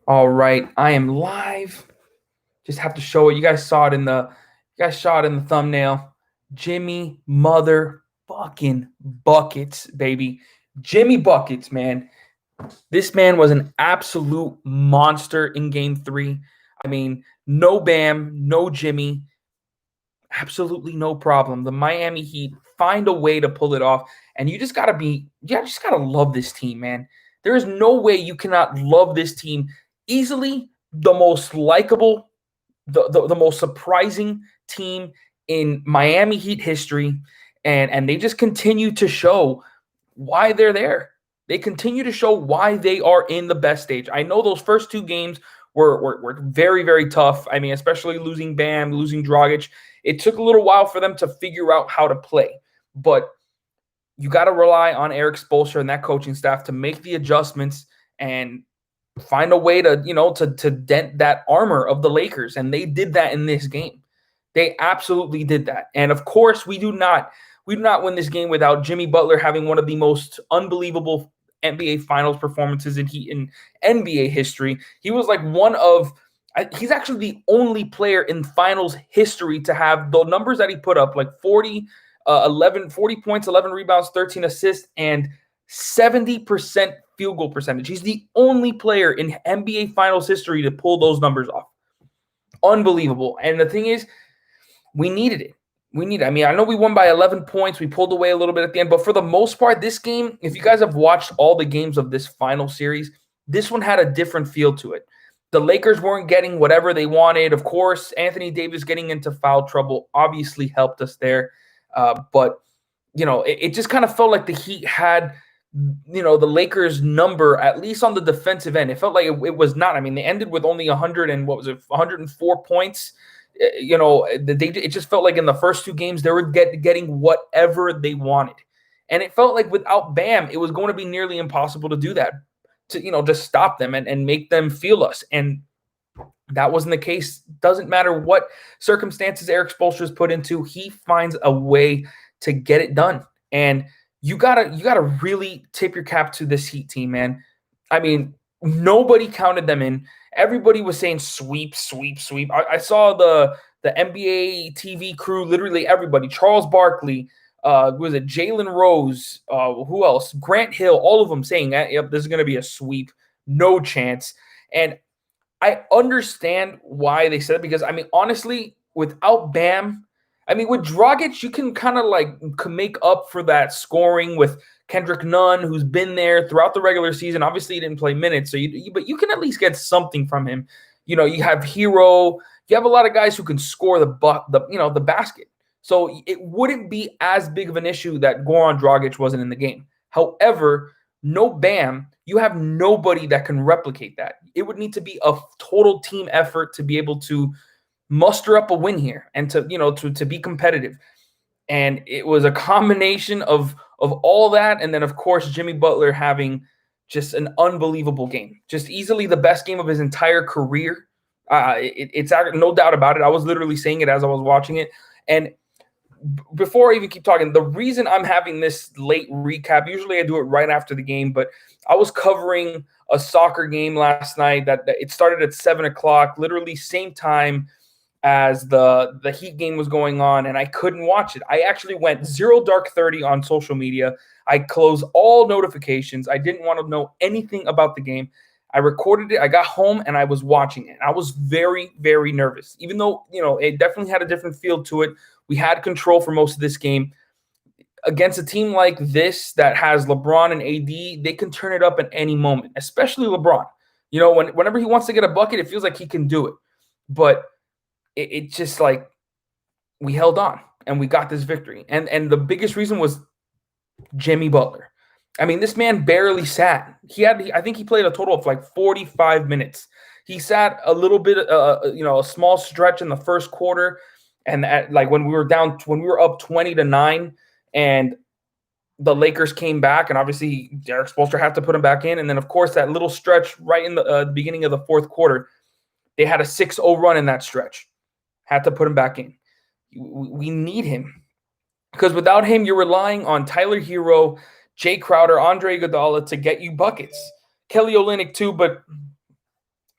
All right, I am live. Just have to show it. You guys saw it in the thumbnail. Jimmy motherfucking buckets, baby. Jimmy buckets, man. This man was an absolute monster in game 3. I mean, no Bam, no Jimmy, absolutely no problem. The Miami Heat find a way to pull it off, and you just gotta love this team, man. There is no way you cannot love this team. Easily the most likable, the most surprising team in Miami Heat history, and they just continue to show why they're there. They continue to show why they are in the best stage. I know those first two games were very, very tough. I mean, especially losing Bam, losing Dragic. It took a little while for them to figure out how to play. But you got to rely on Eric Spoelstra and that coaching staff to make the adjustments and find a way to dent that armor of the Lakers. And they did that in this game. They absolutely did that. And of course, we do not win this game without Jimmy Butler having one of the most unbelievable NBA Finals performances in NBA history. He was like he's actually the only player in Finals history to have the numbers that he put up, like 40 points, 11 rebounds, 13 assists, and 70% field goal percentage. He's the only player in NBA Finals history to pull those numbers off. Unbelievable. And the thing is, we needed it. I mean, I know we won by 11 points. We pulled away a little bit at the end, but for the most part, this game, if you guys have watched all the games of this final series, this one had a different feel to it. The Lakers weren't getting whatever they wanted. Of course, Anthony Davis getting into foul trouble obviously helped us there. But, it just kind of felt like the Heat had, the Lakers' number, at least on the defensive end. It felt like it was not. I mean, they ended with only 104 points. It just felt like in the first two games they were getting whatever they wanted, and it felt like without Bam, it was going to be nearly impossible to do that, to just stop them and make them feel us. And that wasn't the case. Doesn't matter what circumstances Eric Spoelstra is put into, he finds a way to get it done. And you gotta really tip your cap to this Heat team, man. I mean, nobody counted them in. Everybody was saying sweep, sweep, sweep. I saw the NBA TV crew, literally everybody. Charles Barkley, was it Jalen Rose? Who else? Grant Hill, all of them saying that, yep, this is going to be a sweep. No chance. And I understand why they said it, because, I mean, honestly, without Bam, I mean, with Dragic, you can kind of like make up for that scoring with Kendrick Nunn, who's been there throughout the regular season. Obviously, he didn't play minutes, but you can at least get something from him. You have Hero, you have a lot of guys who can score the basket. So it wouldn't be as big of an issue that Goran Dragic wasn't in the game. However, no Bam, you have nobody that can replicate that. It would need to be a total team effort to be able to muster up a win here and to be competitive. And it was a combination of all that, and then of course Jimmy Butler having just an unbelievable game, just easily the best game of his entire career. It's no doubt about it. I was literally saying it as I was watching it. And before I even keep talking, the reason I'm having this late recap, usually I do it right after the game, but I was covering a soccer game last night that it started at 7 o'clock, literally same time as the Heat game was going on, and I couldn't watch it. I actually went 0 dark 30 on social media. I closed all notifications. I didn't want to know anything about the game. I recorded it. I got home and I was watching it. I was very, very nervous, even though, it definitely had a different feel to it. We had control for most of this game. Against a team like this that has LeBron and AD, they can turn it up at any moment, especially LeBron. Whenever he wants to get a bucket, it feels like he can do it. But it just like we held on and we got this victory. And the biggest reason was Jimmy Butler. I mean, this man barely sat. I think he played a total of like 45 minutes. He sat a little bit, a small stretch in the first quarter. And when we were up 20-9 and the Lakers came back, and obviously Derek Spoelstra had to put him back in. And then, of course, that little stretch right in the beginning of the fourth quarter, they had a 6-0 run in that stretch. Had to put him back in. We need him, because without him, you're relying on Tyler Hero, Jay Crowder, Andre Iguodala to get you buckets. Kelly Olynyk too, but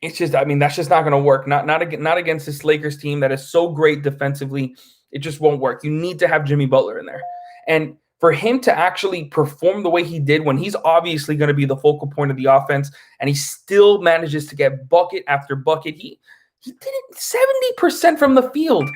it's just, I mean, that's just not going to work. Not against this Lakers team that is so great defensively. It just won't work. You need to have Jimmy Butler in there. And for him to actually perform the way he did when he's obviously going to be the focal point of the offense, and he still manages to get bucket after bucket. He did it 70% from the field.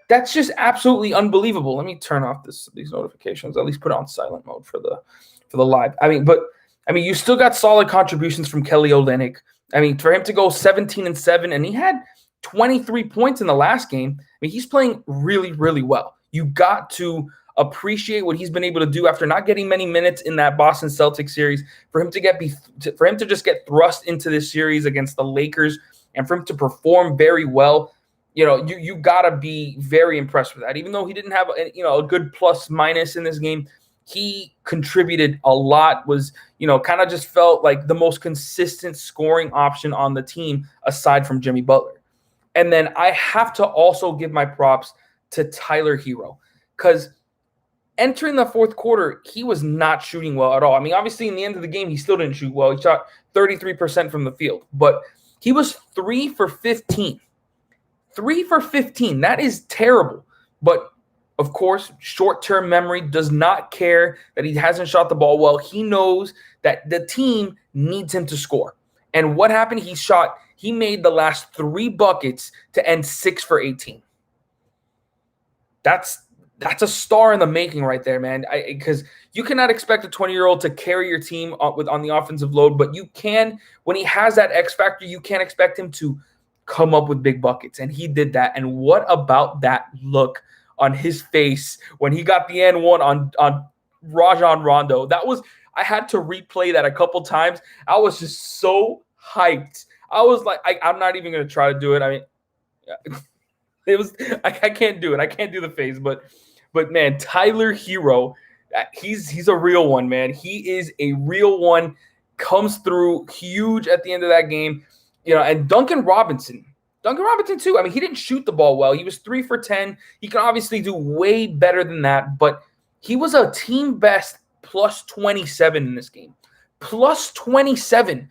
That's just absolutely unbelievable. Let me turn off these notifications. At least put it on silent mode for the live. I mean, you still got solid contributions from Kelly Olynyk. I mean, for him to go 17-7, and he had 23 points in the last game. I mean, he's playing really, really well. You got to appreciate what he's been able to do after not getting many minutes in that Boston Celtics series. For him to just get thrust into this series against the Lakers, and for him to perform very well, you gotta be very impressed with that. Even though he didn't have a good plus minus in this game, he contributed a lot. Was kind of just felt like the most consistent scoring option on the team aside from Jimmy Butler. And then I have to also give my props to Tyler Hero, because entering the fourth quarter, he was not shooting well at all. I mean, obviously, in the end of the game, he still didn't shoot well. He shot 33% from the field, but he was 3 for 15. 3 for 15. That is terrible. But, of course, short-term memory does not care that he hasn't shot the ball well. He knows that the team needs him to score. And what happened? He made the last 3 buckets to end 6 for 18. That's a star in the making right there, man. Because you cannot expect a 20-year-old to carry your team on the offensive load, but you can, when he has that X factor, you can't expect him to come up with big buckets. And he did that. And what about that look on his face when he got the N1 on Rajon Rondo? I had to replay that a couple times. I was just so hyped. I was like, I'm not even going to try to do it. I mean, I can't do it. I can't do the face, but man, Tyler Hero, he's a real one, man. He is a real one. Comes through huge at the end of that game, And Duncan Robinson too. I mean, he didn't shoot the ball well. He was 3 for 10. He can obviously do way better than that, but he was a team best plus 27 in this game. Plus 27.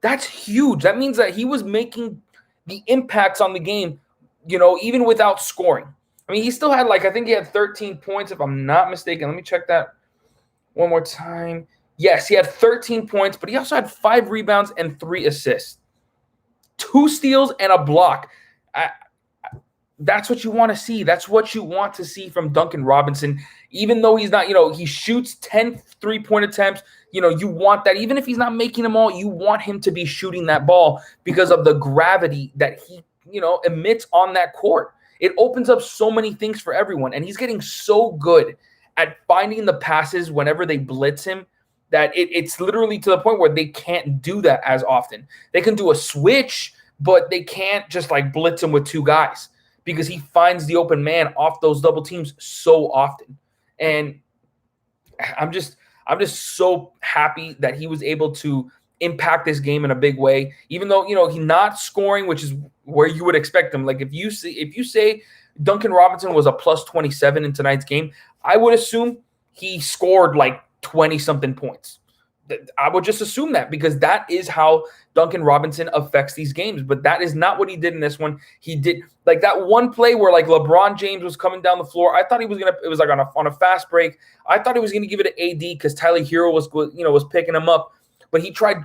That's huge. That means that he was making the impacts on the game, even without scoring. I mean, he still had I think he had 13 points, if I'm not mistaken. Let me check that one more time. Yes, he had 13 points, but he also had 5 rebounds and 3 assists. 2 steals and a block. That's what you want to see. That's what you want to see from Duncan Robinson. Even though he's not, he shoots 10 3-point attempts. You want that. Even if he's not making them all, you want him to be shooting that ball because of the gravity that he, emits on that court. It opens up so many things for everyone. And he's getting so good at finding the passes whenever they blitz him that it's literally to the point where they can't do that as often. They can do a switch, but they can't just blitz him with 2 guys because he finds the open man off those double teams so often. And I'm just so happy that he was able to impact this game in a big way, even though, he's not scoring, which is where you would expect him. If you say Duncan Robinson was a plus 27 in tonight's game, I would assume he scored 20-something points. I would just assume that because that is how Duncan Robinson affects these games. But that is not what he did in this one. He did that one play where LeBron James was coming down the floor. I thought he was it was on a fast break. I thought he was gonna give it to AD because Tyler Hero was picking him up, but he tried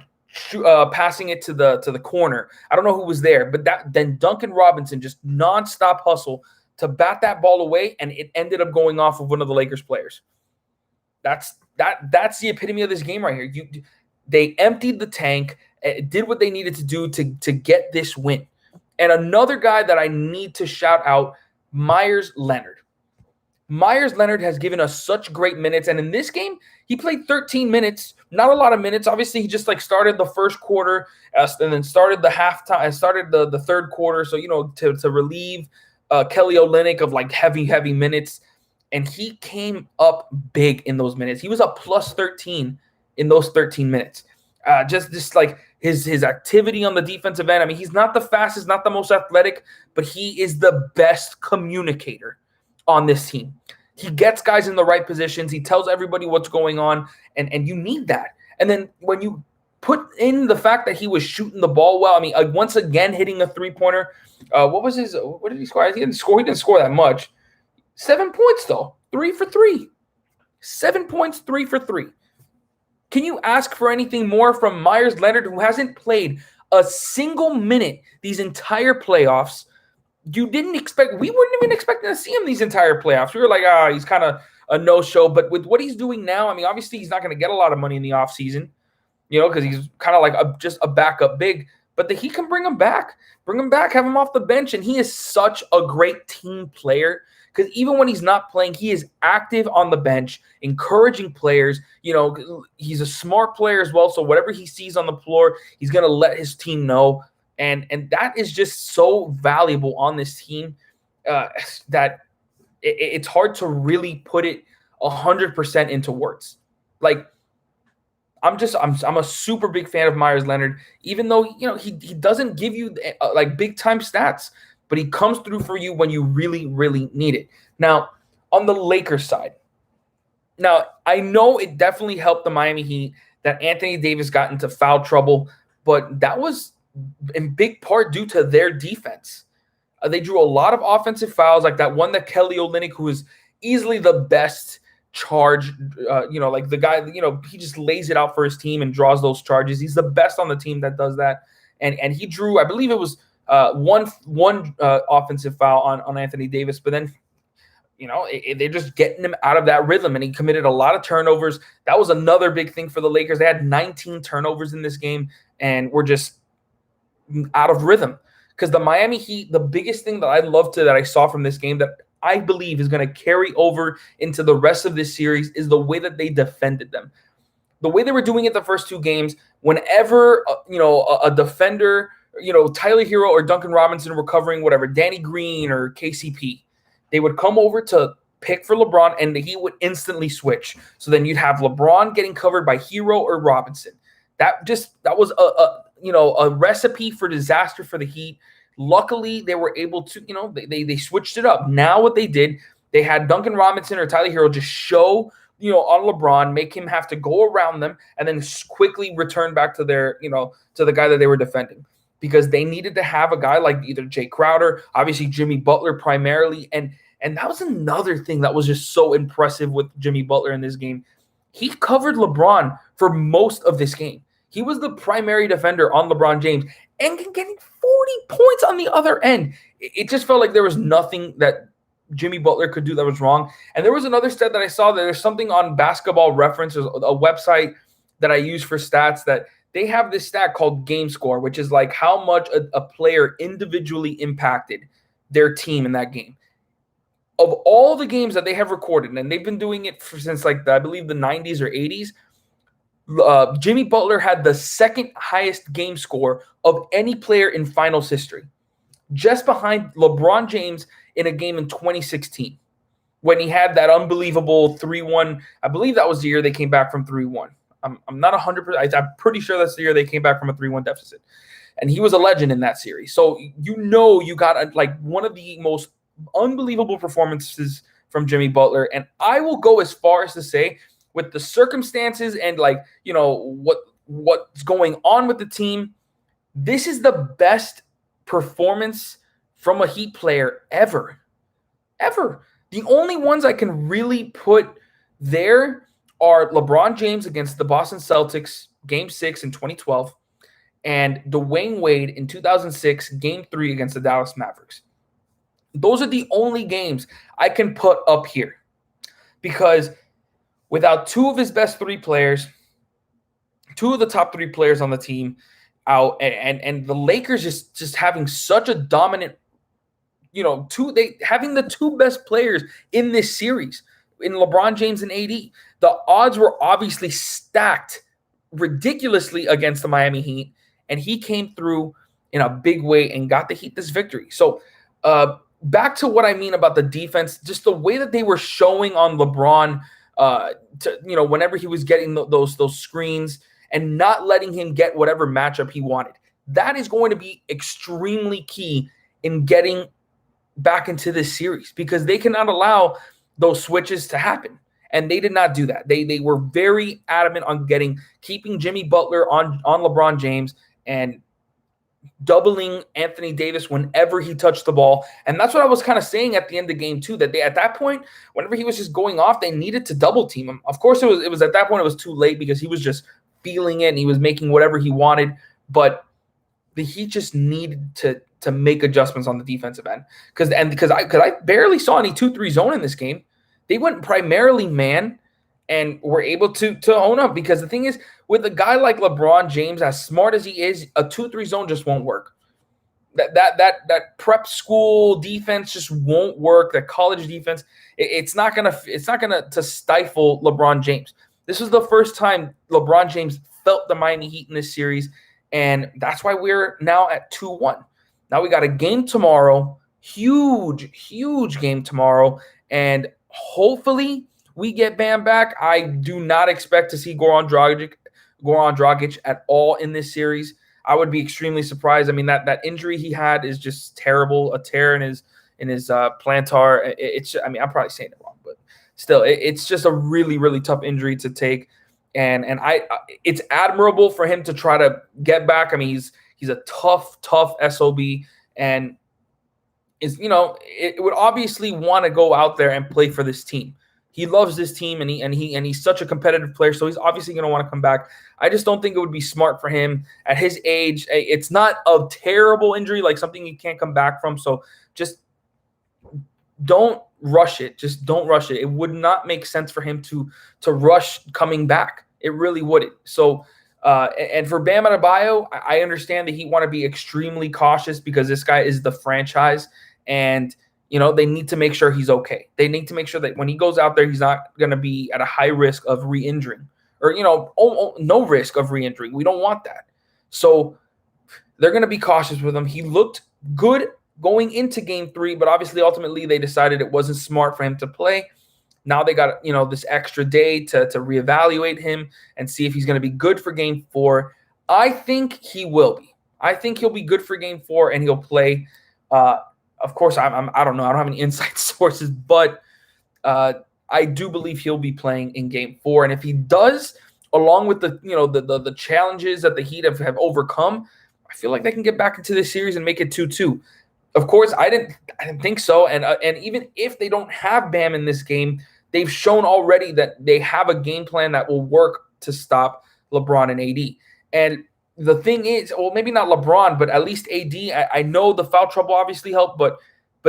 passing it to the corner. I don't know who was there, but then Duncan Robinson just nonstop hustle to bat that ball away, and it ended up going off of one of the Lakers players. That's the epitome of this game right here. They emptied the tank, did what they needed to do to get this win. And another guy that I need to shout out, Myers Leonard. Myers Leonard has given us such great minutes, and in this game, he played 13 minutes. Not a lot of minutes. Obviously, he just started the first quarter, and then started the halftime, started the third quarter. So to relieve Kelly Olynyk of heavy minutes. And he came up big in those minutes. He was up plus 13 in those 13 minutes. Just his activity on the defensive end. I mean, he's not the fastest, not the most athletic, but he is the best communicator on this team. He gets guys in the right positions. He tells everybody what's going on, and you need that. And then when you put in the fact that he was shooting the ball well. I mean, once again hitting a 3-pointer. What did he score? He didn't score that much. 7 points though. 3 for 3. 7 points, 3 for 3. Can you ask for anything more from Meyers Leonard, who hasn't played a single minute these entire playoffs? We weren't even expecting to see him these entire playoffs. We were like, he's kind of a no-show. But with what he's doing now, I mean, obviously he's not going to get a lot of money in the offseason, because he's kind of like just a backup big. But he can bring him back, have him off the bench. And he is such a great team player. Because even when he's not playing, he is active on the bench, encouraging players. He's a smart player as well. So whatever he sees on the floor, he's going to let his team know. And that is just so valuable on this team that it's hard to really put it 100% into words. Like, I'm a super big fan of Meyers Leonard, even though he doesn't give you like big time stats. But he comes through for you when you really, really need it. Now, on the Lakers side, I know it definitely helped the Miami Heat that Anthony Davis got into foul trouble, but that was in big part due to their defense. They drew a lot of offensive fouls, like that one that Kelly Olynyk, who is easily the best charge, like the guy, he just lays it out for his team and draws those charges. He's the best on the team that does that. And he drew, I believe it was one offensive foul on Anthony Davis, but then, they're just getting him out of that rhythm, and he committed a lot of turnovers. That was another big thing for the Lakers. They had 19 turnovers in this game, and were just out of rhythm. Because the Miami Heat, the biggest thing that I saw from this game that I believe is going to carry over into the rest of this series is the way that they defended them. The way they were doing it the first 2 games, whenever, a defender, Tyler Hero or Duncan Robinson were covering whatever, Danny Green or KCP, they would come over to pick for LeBron, and he would instantly switch. So then you'd have LeBron getting covered by Hero or Robinson. That was a recipe for disaster for the Heat. Luckily, they were able to, they switched it up. Now what they did, they had Duncan Robinson or Tyler Hero just show, on LeBron, make him have to go around them, and then quickly return back to their, to the guy that they were defending. Because they needed to have a guy like either Jay Crowder, obviously Jimmy Butler primarily. And that was another thing that was just so impressive with Jimmy Butler in this game. He covered LeBron for most of this game. He was the primary defender on LeBron James and getting 40 points on the other end. It just felt like there was nothing that Jimmy Butler could do that was wrong. And there was another stat that I saw that there's something on Basketball Reference, a website that I use for stats, that they have this stat called game score, which is like how much a player individually impacted their team in that game. Of all the games that they have recorded, and they've been doing it since I believe the 90s or 80s, Jimmy Butler had the second highest game score of any player in finals history, just behind LeBron James in a game in 2016 when he had that unbelievable 3-1. I believe that was the year they came back from 3-1. I'm not 100%. I'm pretty sure that's the year they came back from a 3-1 deficit. And he was a legend in that series. So, you got one of the most unbelievable performances from Jimmy Butler. And I will go as far as to say, with the circumstances and what's going on with the team, this is the best performance from a Heat player ever. Ever. The only ones I can really put there are LeBron James against the Boston Celtics, Game 6 in 2012, and Dwayne Wade in 2006, Game 3 against the Dallas Mavericks. Those are the only games I can put up here, because without 2 of his best 3 players, 2 of the top 3 players on the team out, and the Lakers just having such a dominant, having the 2 best players in this series, in LeBron James and AD, the odds were obviously stacked ridiculously against the Miami Heat, and he came through in a big way and got the Heat this victory. So back to what I mean about the defense, just the way that they were showing on LeBron, whenever he was getting those screens and not letting him get whatever matchup he wanted. That is going to be extremely key in getting back into this series, because they cannot allow those switches to happen. And they did not do that. They were very adamant on keeping Jimmy Butler on LeBron James and doubling Anthony Davis whenever he touched the ball. And that's what I was kind of saying at the end of the game too, that at that point, whenever he was just going off, they needed to double team him. Of course, it was at that point, it was too late because he was just feeling it and he was making whatever he wanted. But the Heat just needed to make adjustments on the defensive end. Because I barely saw any 2-3 zone in this game. They went primarily man and were able to own up, because the thing is, with a guy like LeBron James, as smart as he is, a 2-3 zone just won't work. That prep school defense just won't work. That college defense, it's not gonna to stifle LeBron James. This was the first time LeBron James felt the Miami Heat in this series, and that's why we're now at 2-1. Now we got a game tomorrow, huge game tomorrow, and hopefully we get Bam back. I do not expect to see Goran Dragic at all in this series. I would be extremely surprised. I mean, that injury he had is just terrible. A tear in his plantar. I'm probably saying it wrong, but still, it's just a really tough injury to take. And it's admirable for him to try to get back. I mean, he's a tough SOB, and it would obviously want to go out there and play for this team. He loves this team, and he's such a competitive player, so he's obviously going to want to come back. I just don't think it would be smart for him at his age. It's not a terrible injury, like something he can't come back from, so just don't rush it. Just don't rush it. It would not make sense for him to rush coming back. It really wouldn't. So, and for Bam Adebayo, I understand that he want to be extremely cautious because this guy is the franchise, and they need to make sure he's okay. They need to make sure that when he goes out there, he's not going to be at a high risk of re-injuring, or, no risk of re-injuring. We don't want that. So they're going to be cautious with him. He looked good going into game 3, but obviously ultimately they decided it wasn't smart for him to play. Now they got, this extra day to reevaluate him and see if he's going to be good for game 4. I think he will be. I think he'll be good for game 4 and he'll play. Of course, I don't know. I don't have any inside sources, but I do believe he'll be playing in game 4. And if he does, along with the challenges that the Heat have overcome, I feel like they can get back into this series and make it 2-2. Of course, I didn't think so. And even if they don't have Bam in this game, they've shown already that they have a game plan that will work to stop LeBron and AD. And the thing is, well, maybe not LeBron, but at least AD. I know the foul trouble obviously helped, but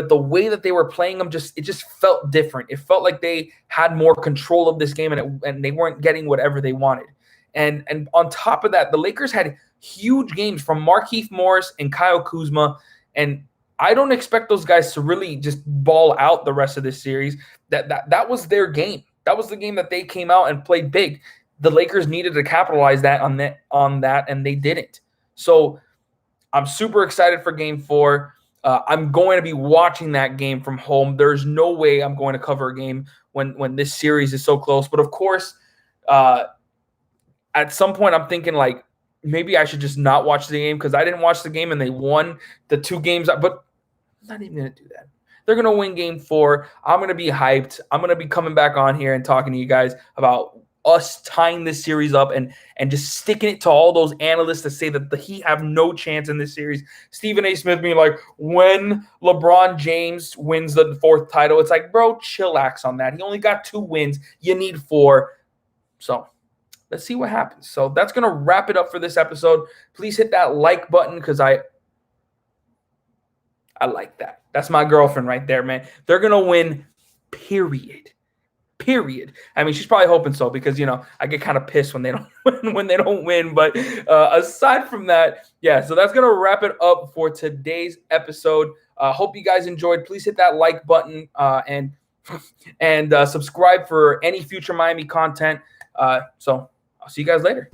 the way that they were playing them, it just felt different. It felt like they had more control of this game, and they weren't getting whatever they wanted. And on top of that, the Lakers had huge games from Markieff Morris and Kyle Kuzma, and I don't expect those guys to really just ball out the rest of this series. That was their game. That was the game that they came out and played big. The Lakers needed to capitalize on that, and they didn't. So I'm super excited for game 4. I'm going to be watching that game from home. There's no way I'm going to cover a game when this series is so close. But of course, at some point I'm thinking like maybe I should just not watch the game because I didn't watch the game and they won the 2 games. But I'm not even going to do that. They're going to win game 4. I'm going to be hyped. I'm going to be coming back on here and talking to you guys about us tying this series up and just sticking it to all those analysts that say that the Heat have no chance in this series. Stephen A. Smith being like, when LeBron James wins the 4th title, it's like, bro, chillax on that. He only got 2 wins. You need 4. So let's see what happens. So that's going to wrap it up for this episode. Please hit that like button because I like that. That's my girlfriend right there, man. They're going to win, period. I mean, she's probably hoping so because, I get kind of pissed when they don't win. But aside from that, yeah, so that's going to wrap it up for today's episode. Hope you guys enjoyed. Please hit that like button and subscribe for any future Miami content. So I'll see you guys later.